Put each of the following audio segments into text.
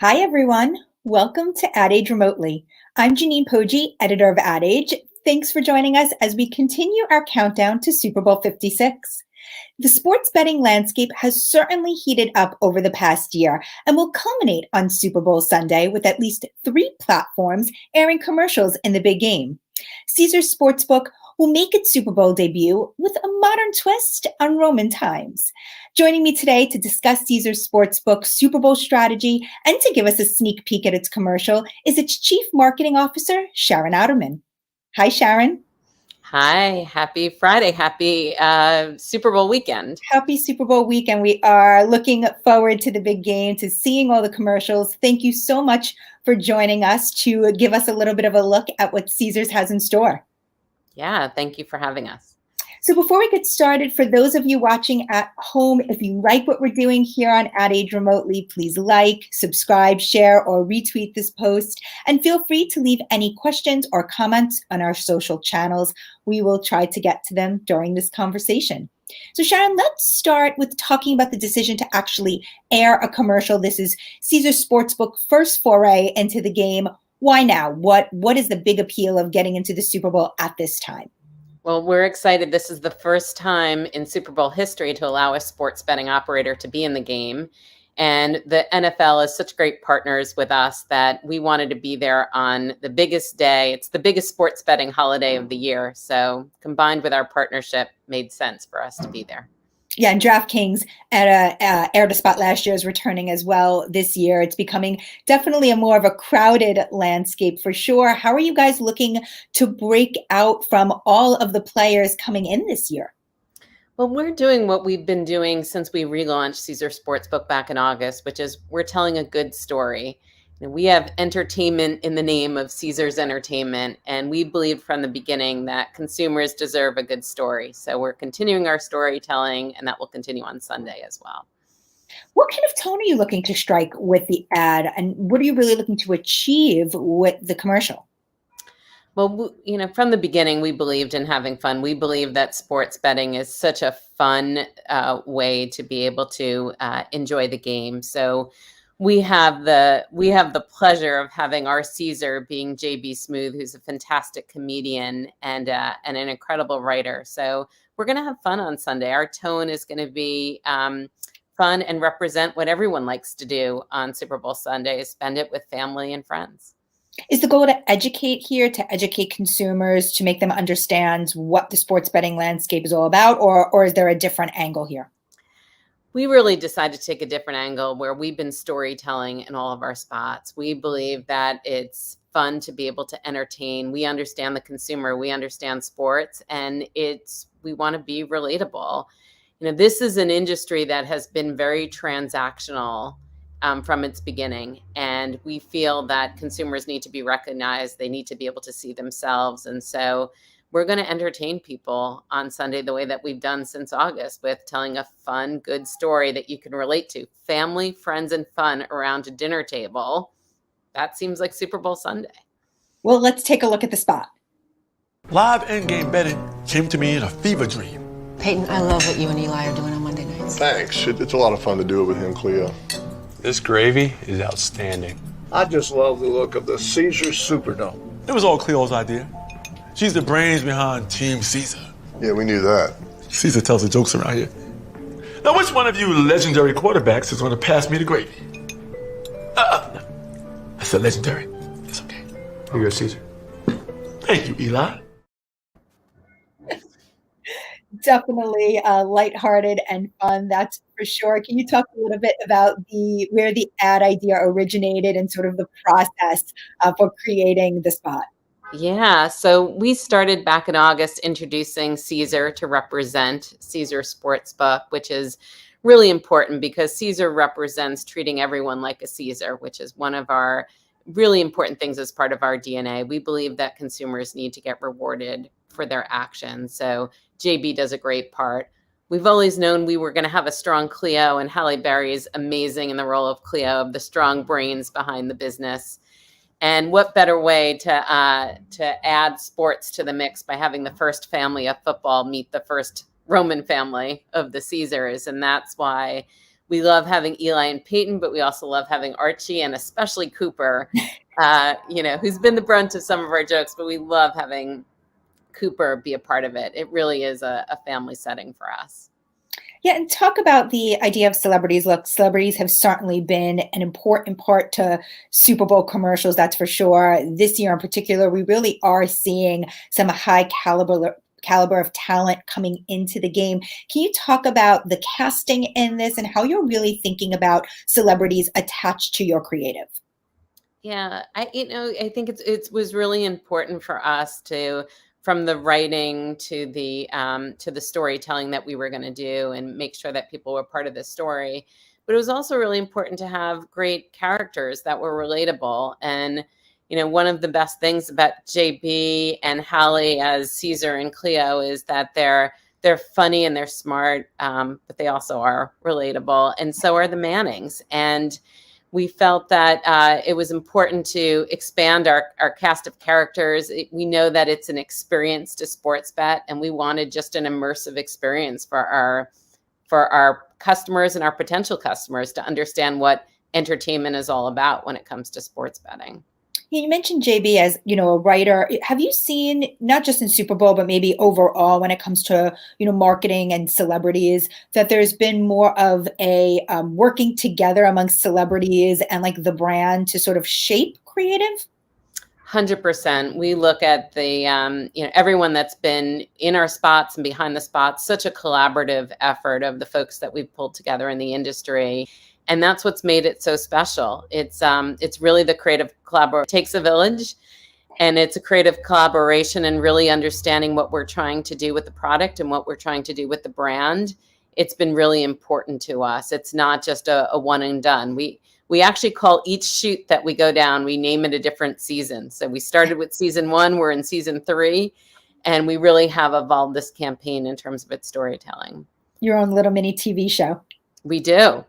Hi, everyone. Welcome to Ad Age Remotely. I'm Janine Poggi, editor of Ad Age. Thanks for joining us as we continue our countdown to Super Bowl 56. The sports betting landscape has certainly heated up over the past year and will culminate on Super Bowl Sunday with at least 3 platforms airing commercials in the big game. Caesars Sportsbook will make its Super Bowl debut with a modern twist on Roman times. Joining me today to discuss Caesars Sportsbook's Super Bowl strategy and to give us a sneak peek at its commercial is its Chief Marketing Officer, Sharon Otterman. Hi, Sharon. Hi, happy Friday. Happy Super Bowl weekend. Happy Super Bowl weekend. We are looking forward to the big game, to seeing all the commercials. Thank you so much for joining us to give us a little bit of a look at what Caesars has in store. Yeah, thank you for having us. So before we get started, for those of you watching at home, if you like what we're doing here on Ad Age Remotely, please like, subscribe, share, or retweet this post. And feel free to leave any questions or comments on our social channels. We will try to get to them during this conversation. So Sharon, let's start with talking about the decision to actually air a commercial. This is Caesars Sportsbook first foray into the game. Why now? What is the big appeal of getting into the Super Bowl at this time? Well, we're excited. This is the first time in Super Bowl history to allow a sports betting operator to be in the game. And the NFL is such great partners with us that we wanted to be there on the biggest day. It's the biggest sports betting holiday of the year. So combined with our partnership, made sense for us to be there. Yeah, and DraftKings aired a spot last year is returning as well this year. It's becoming definitely more of a crowded landscape for sure. How are you guys looking to break out from all of the players coming in this year? Well, we're doing what we've been doing since we relaunched Caesar Sportsbook back in August, which is we're telling a good story. We have entertainment in the name of Caesars Entertainment, and we believed from the beginning that consumers deserve a good story. So we're continuing our storytelling, and that will continue on Sunday as well. What kind of tone are you looking to strike with the ad, and what are you really looking to achieve with the commercial? Well, from the beginning, we believed in having fun. We believe that sports betting is such a fun way to be able to enjoy the game. So we have the pleasure of having our Caesar being JB Smoove, who's a fantastic comedian and an incredible writer. So we're going to have fun on Sunday. Our tone is going to be fun and represent what everyone likes to do on Super Bowl Sunday, is spend it with family and friends. Is the goal to educate here, to educate consumers, to make them understand what the sports betting landscape is all about, or is there a different angle here? We really decided to take a different angle where we've been storytelling in all of our spots. We believe that it's fun to be able to entertain. We understand the consumer, we understand sports, and we want to be relatable. This is an industry that has been very transactional from its beginning, and we feel that consumers need to be recognized. They need to be able to see themselves, and so we're going to entertain people on Sunday the way that we've done since August, with telling a fun, good story that you can relate to. Family, friends, and fun around a dinner table. That seems like Super Bowl Sunday. Well, let's take a look at the spot. Live in-game betting came to me in a fever dream. Peyton, I love what you and Eli are doing on Monday nights. Thanks. It's a lot of fun to do it with him, Cleo. This gravy is outstanding. I just love the look of the Caesars Superdome. It was all Cleo's idea. She's the brains behind Team Caesar. Yeah, we knew that. Caesar tells the jokes around here. Now, which one of you legendary quarterbacks is going to pass me the gravy? I said legendary. It's okay. Here you go, Caesar. Thank you, Eli. Definitely lighthearted and fun, that's for sure. Can you talk a little bit about where the ad idea originated and sort of the process for creating the spot? Yeah, so we started back in August introducing Caesar to represent Caesar Sportsbook, which is really important because Caesar represents treating everyone like a Caesar, which is one of our really important things as part of our DNA. We believe that consumers need to get rewarded for their actions. So JB does a great part. We've always known we were going to have a strong Cleo, and Halle Berry is amazing in the role of Cleo, of the strong brains behind the business. And what better way to add sports to the mix by having the first family of football meet the first Roman family of the Caesars. And that's why we love having Eli and Peyton, but we also love having Archie and especially Cooper, who's been the brunt of some of our jokes, but we love having Cooper be a part of it. It really is a family setting for us. Yeah, and talk about the idea of celebrities. Look, celebrities have certainly been an important part to Super Bowl commercials, that's for sure. This year in particular, we really are seeing some high caliber of talent coming into the game. Can you talk about the casting in this and how you're really thinking about celebrities attached to your creative? Yeah, I think it was really important for us to, from the writing to the storytelling that we were going to do, and make sure that people were part of the story. But it was also really important to have great characters that were relatable. And one of the best things about JB and Hallie as Caesar and Cleo is that they're funny and they're smart, but they also are relatable. And so are the Mannings. And we felt that it was important to expand our cast of characters. We know that it's an experience to sports bet, and we wanted just an immersive experience for our customers and our potential customers to understand what entertainment is all about when it comes to sports betting. You mentioned JB as, a writer. Have you seen, not just in Super Bowl, but maybe overall when it comes to, marketing and celebrities, that there's been more of a working together amongst celebrities and like the brand to sort of shape creative? 100%. We look at the, everyone that's been in our spots and behind the spots, such a collaborative effort of the folks that we've pulled together in the industry. And that's what's made it so special. It's really the creative collaboration. It takes a village, and it's a creative collaboration and really understanding what we're trying to do with the product and what we're trying to do with the brand. It's been really important to us. It's not just a one and done. We actually call each shoot that we go down, we name it a different season. So we started with season 1, we're in season 3, and we really have evolved this campaign in terms of its storytelling. Your own little mini TV show. We do.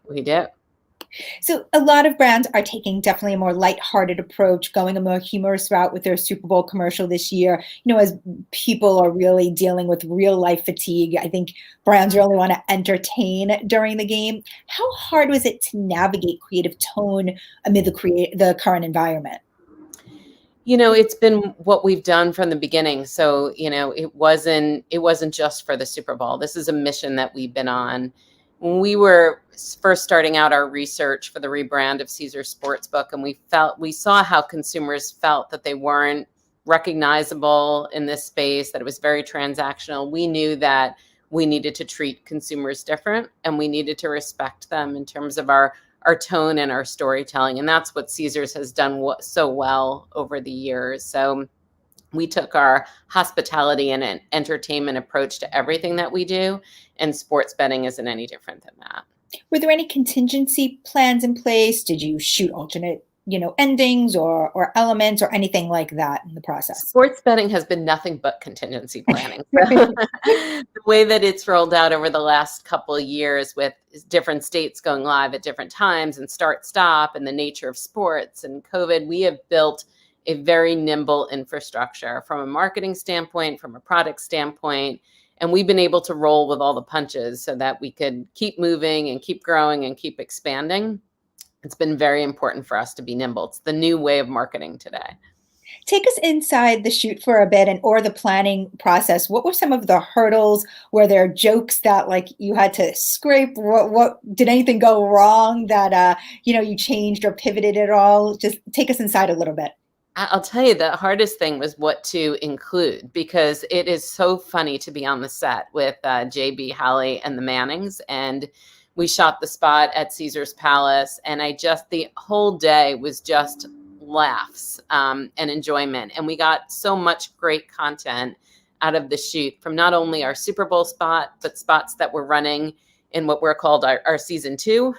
So a lot of brands are taking definitely a more lighthearted approach, going a more humorous route with their Super Bowl commercial this year. As people are really dealing with real life fatigue, I think brands really want to entertain during the game. How hard was it to navigate creative tone amid the current environment? It's been what we've done from the beginning. So, it wasn't just for the Super Bowl. This is a mission that we've been on. When we were first starting out our research for the rebrand of Caesars Sportsbook, and we saw how consumers felt that they weren't recognizable in this space, that it was very transactional. We knew that we needed to treat consumers different, and we needed to respect them in terms of our tone and our storytelling. And that's what Caesars has done so well over the years. So we took our hospitality and an entertainment approach to everything that we do, and sports betting isn't any different than that. Were there any contingency plans in place? Did you shoot alternate, endings or elements or anything like that in the process? Sports betting has been nothing but contingency planning. The way that it's rolled out over the last couple of years, with different states going live at different times and start-stop, and the nature of sports and COVID, we have built a very nimble infrastructure from a marketing standpoint, from a product standpoint, and we've been able to roll with all the punches so that we could keep moving and keep growing and keep expanding. It's been very important for us to be nimble. It's the new way of marketing today. Take us inside the shoot for a bit or the planning process. What were some of the hurdles? Were there jokes that you had to scrape? What did anything go wrong that you changed or pivoted at all? Just take us inside a little bit. I'll tell you, the hardest thing was what to include, because it is so funny to be on the set with JB, Hallie, and the Mannings. And we shot the spot at Caesar's Palace, and the whole day was just laughs and enjoyment. And we got so much great content out of the shoot from not only our Super Bowl spot, but spots that we're running in what we're called our season 2.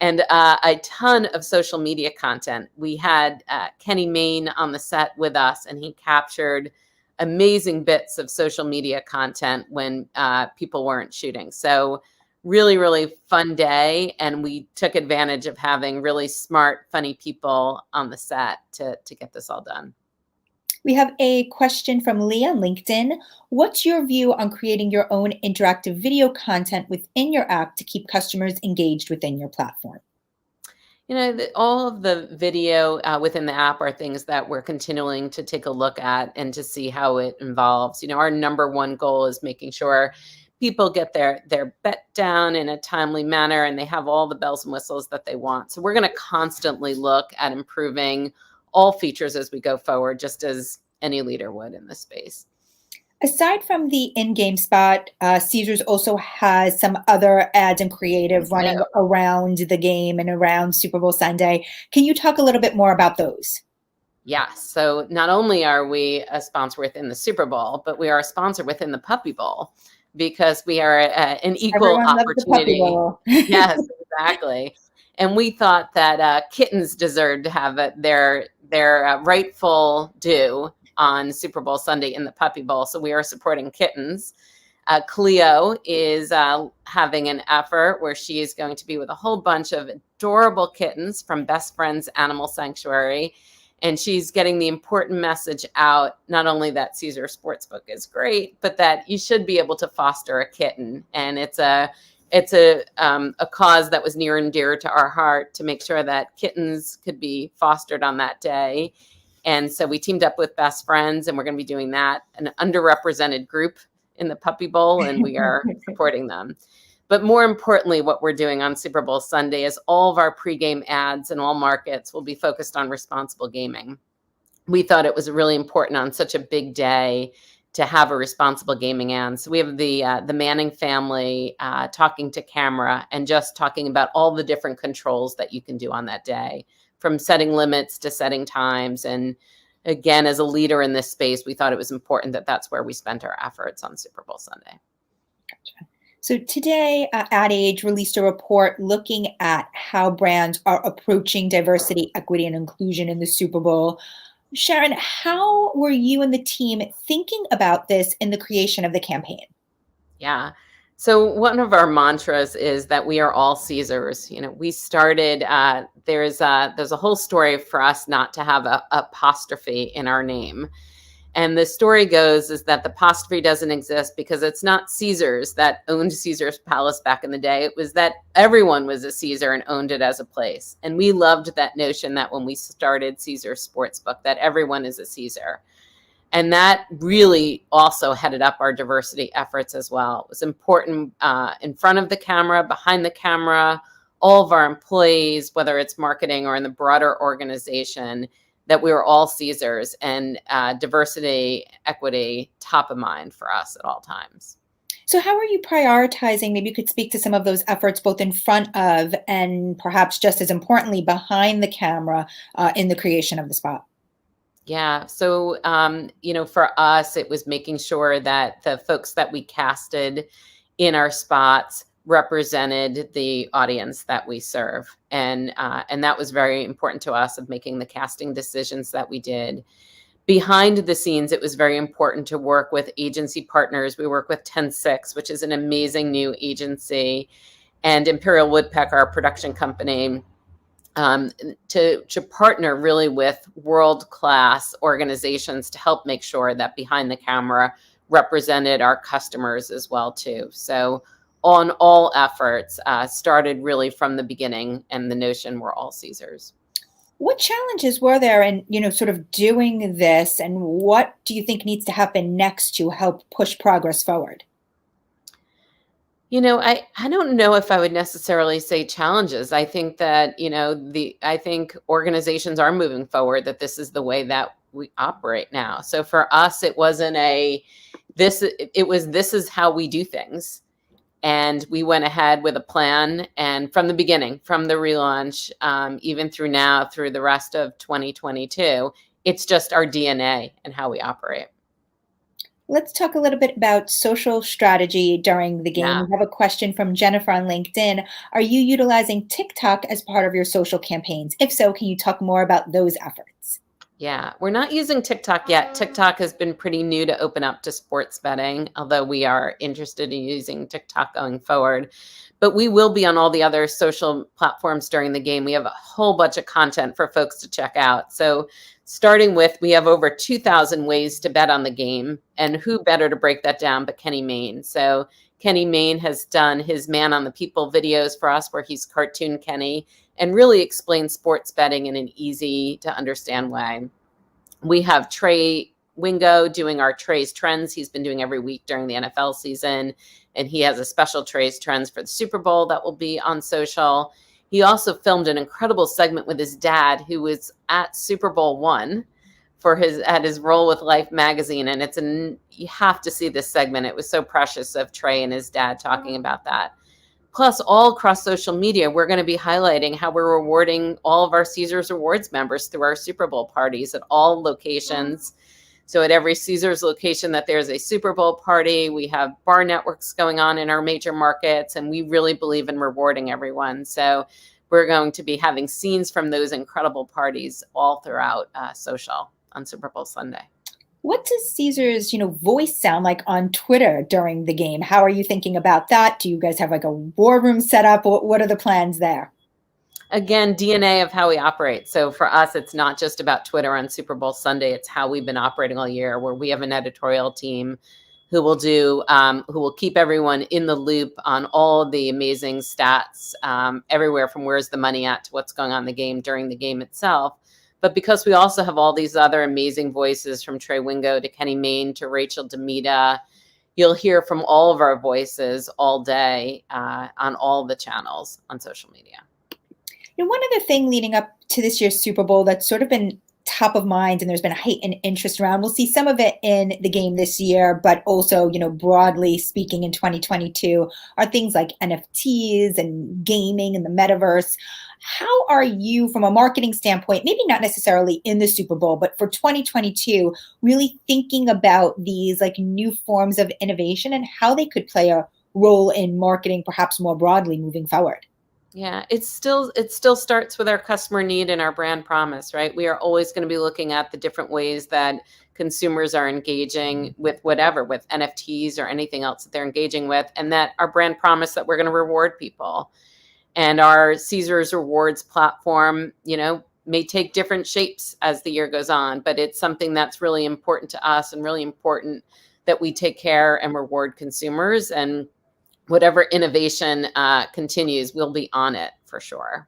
And a ton of social media content. We had Kenny Mayne on the set with us, and he captured amazing bits of social media content when people weren't shooting. So really, really fun day. And we took advantage of having really smart, funny people on the set to get this all done. We have a question from Leah on LinkedIn. What's your view on creating your own interactive video content within your app to keep customers engaged within your platform? All of the video within the app are things that we're continuing to take a look at and to see how it evolves. Our number one goal is making sure people get their bet down in a timely manner and they have all the bells and whistles that they want. So we're going to constantly look at improving all features as we go forward, just as any leader would in this space. Aside from the in-game spot, Caesars also has some other ads and creative running around the game and around Super Bowl Sunday. Can you talk a little bit more about those? Yeah. So not only are we a sponsor within the Super Bowl, but we are a sponsor within the Puppy Bowl because we are an equal Everyone loves the Puppy opportunity. Bowl. Yes, exactly. And we thought that kittens deserved to have their rightful due on Super Bowl Sunday in the Puppy Bowl. So we are supporting kittens. Cleo is having an effort where she is going to be with a whole bunch of adorable kittens from Best Friends Animal Sanctuary. And she's getting the important message out, not only that Caesar Sportsbook is great, but that you should be able to foster a kitten. And it's a cause that was near and dear to our heart to make sure that kittens could be fostered on that day. And so we teamed up with Best Friends, and we're going to be doing that, an underrepresented group in the Puppy Bowl, and we are supporting them. But more importantly, what we're doing on Super Bowl Sunday is all of our pregame ads in all markets will be focused on responsible gaming. We thought it was really important on such a big day to have a responsible gaming ad. So we have the Manning family talking to camera and just talking about all the different controls that you can do on that day, from setting limits to setting times. And again, as a leader in this space, we thought it was important that that's where we spent our efforts on Super Bowl Sunday. Gotcha. So today, Ad Age released a report looking at how brands are approaching diversity, equity, and inclusion in the Super Bowl. Sharon, how were you and the team thinking about this in the creation of the campaign? Yeah. So one of our mantras is that we are all Caesars. We started, there's a whole story for us not to have a apostrophe in our name. And the story goes is that the apostrophe doesn't exist because it's not Caesars that owned Caesar's Palace back in the day. It was that everyone was a Caesar and owned it as a place. And we loved that notion that when we started Caesar Sportsbook, that everyone is a Caesar. And that really also headed up our diversity efforts as well. It was important in front of the camera, behind the camera, all of our employees, whether it's marketing or in the broader organization, that we were all Caesars, and diversity, equity, top of mind for us at all times. So how are you prioritizing? Maybe you could speak to some of those efforts both in front of and perhaps just as importantly behind the camera in the creation of the spot. Yeah. So, for us, it was making sure that the folks that we casted in our spots represented the audience that we serve. And that was very important to us of making the casting decisions that we did. Behind the scenes, it was very important to work with agency partners. We work with 10-6, which is an amazing new agency, and Imperial Woodpecker, our production company, to partner really with world-class organizations to help make sure that behind the camera represented our customers as well too. So on all efforts started really from the beginning, and the notion we're all Caesars. What challenges were there in, sort of doing this, and what do you think needs to happen next to help push progress forward? I don't know if I would necessarily say challenges. I think that, I think organizations are moving forward, that this is the way that we operate now. So for us, it wasn't this is how we do things. And we went ahead with a plan. And from the beginning, from the relaunch, even through now, through the rest of 2022, it's just our DNA and how we operate. Let's talk a little bit about social strategy during the game. Yeah. We have a question from Jennifer on LinkedIn. Are you utilizing TikTok as part of your social campaigns? If so, can you talk more about those efforts? Yeah, we're not using TikTok yet. TikTok has been pretty new to open up to sports betting, although we are interested in using TikTok going forward. But we will be on all the other social platforms during the game. We have a whole bunch of content for folks to check out. So starting with, we have over 2,000 ways to bet on the game, and who better to break that down but Kenny Mayne. So Kenny Mayne has done his Man on the People videos for us, where he's cartoon Kenny and really explains sports betting in an easy to understand way. We have Trey Wingo doing our Trey's Trends. He's been doing every week during the NFL season, and he has a special Trey's Trends for the Super Bowl that will be on social. He also filmed an incredible segment with his dad, who was at Super Bowl I at his role with Life magazine. And you have to see this segment. It was so precious of Trey and his dad talking about that. Plus, all across social media, we're going to be highlighting how we're rewarding all of our Caesars Rewards members through our Super Bowl parties at all locations. So at every Caesars location that there's a Super Bowl party, we have bar networks going on in our major markets, and we really believe in rewarding everyone. So we're going to be having scenes from those incredible parties all throughout social on Super Bowl Sunday. What does Caesar's, voice sound like on Twitter during the game? How are you thinking about that? Do you guys have like a war room set up? What are the plans there? Again, DNA of how we operate. So for us, it's not just about Twitter on Super Bowl Sunday. It's how we've been operating all year, where we have an editorial team who will keep everyone in the loop on all of the amazing stats, everywhere from where's the money at to what's going on in the game during the game itself. But because we also have all these other amazing voices, from Trey Wingo to Kenny Mayne to Rachel Demita, you'll hear from all of our voices all day on all the channels on social media. One other thing leading up to this year's Super Bowl that's sort of been top of mind, and there's been a heightened interest around. We'll see some of it in the game this year, but also, broadly speaking in 2022, are things like NFTs and gaming and the metaverse. How are you, from a marketing standpoint, maybe not necessarily in the Super Bowl, but for 2022, really thinking about these like new forms of innovation and how they could play a role in marketing, perhaps more broadly moving forward? Yeah, it still starts with our customer need and our brand promise, right? We are always going to be looking at the different ways that consumers are engaging with whatever, with NFTs or anything else that they're engaging with, and that our brand promise that we're going to reward people. And our Caesars Rewards platform, may take different shapes as the year goes on, but it's something that's really important to us and really important that we take care and reward consumers. And whatever innovation continues, we'll be on it for sure.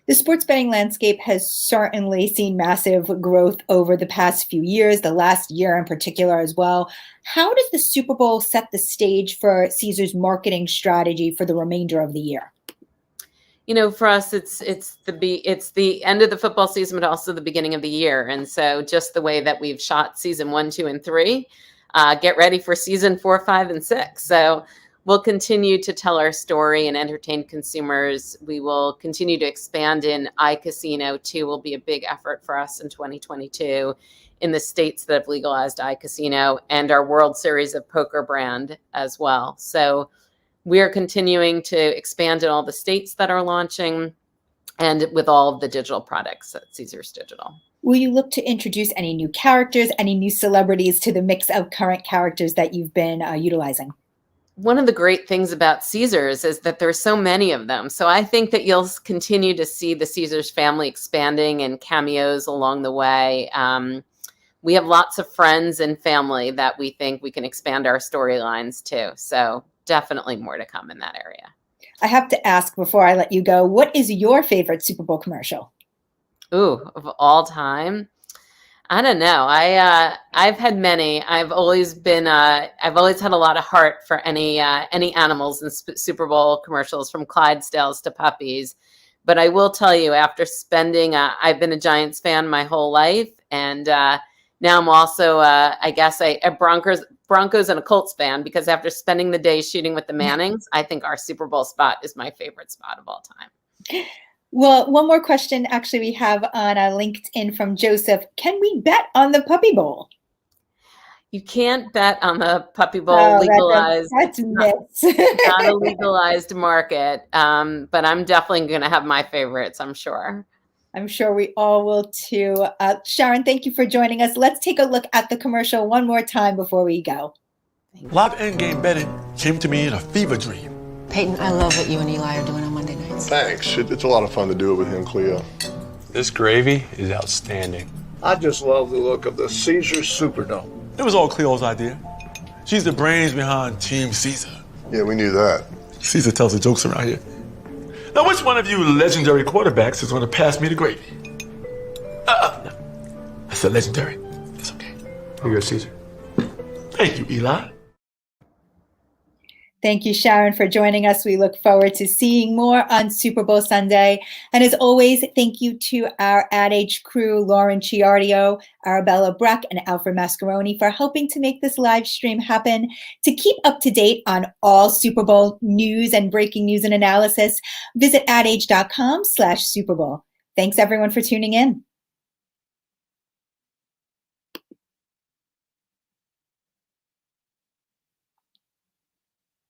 The sports betting landscape has certainly seen massive growth over the past few years, the last year in particular as well. How does the Super Bowl set the stage for Caesar's marketing strategy for the remainder of the year? For us, it's the end of the football season, but also the beginning of the year. And so just the way that we've shot season 1, 2, and 3, get ready for season 4, 5, and 6. So we'll continue to tell our story and entertain consumers. We will continue to expand in iCasino too. Will be a big effort for us in 2022 in the states that have legalized iCasino, and our World Series of Poker brand as well. So we are continuing to expand in all the states that are launching and with all of the digital products at Caesars Digital. Will you look to introduce any new characters, any new celebrities to the mix of current characters that you've been utilizing? One of the great things about Caesars is that there's so many of them. So I think that you'll continue to see the Caesars family expanding and cameos along the way. We have lots of friends and family that we think we can expand our storylines to. So definitely more to come in that area. I have to ask before I let you go, what is your favorite Super Bowl commercial? Ooh, of all time? I don't know. I've had many. I've always had a lot of heart for any animals in Super Bowl commercials, from Clydesdales to puppies. But I will tell you, after I've been a Giants fan my whole life, and now I'm also, a Broncos and a Colts fan, because after spending the day shooting with the Mannings, I think our Super Bowl spot is my favorite spot of all time. Well, one more question actually we have on LinkedIn from Joseph. Can we bet on the Puppy Bowl? You can't bet on the Puppy Bowl legalized. That's myths. Not a legalized market, but I'm definitely going to have my favorites, I'm sure. I'm sure we all will too. Sharon, thank you for joining us. Let's take a look at the commercial one more time before we go. Live endgame betting came to me in a fever dream. Peyton, I love what you and Eli are doing on Monday nights. Thanks. It's a lot of fun to do it with him, Cleo. This gravy is outstanding. I just love the look of the Caesar Superdome. It was all Cleo's idea. She's the brains behind Team Caesar. Yeah, we knew that. Caesar tells the jokes around here. Now, which one of you legendary quarterbacks is going to pass me the gravy? No. I said legendary. It's okay. Here you go, Caesar. Thank you, Eli. Thank you, Sharon, for joining us. We look forward to seeing more on Super Bowl Sunday. And as always, thank you to our Ad Age crew, Lauren Ciardio, Arabella Breck, and Alfred Mascaroni for helping to make this live stream happen. To keep up to date on all Super Bowl news and breaking news and analysis, visit adage.com/Super Bowl. Thanks, everyone, for tuning in.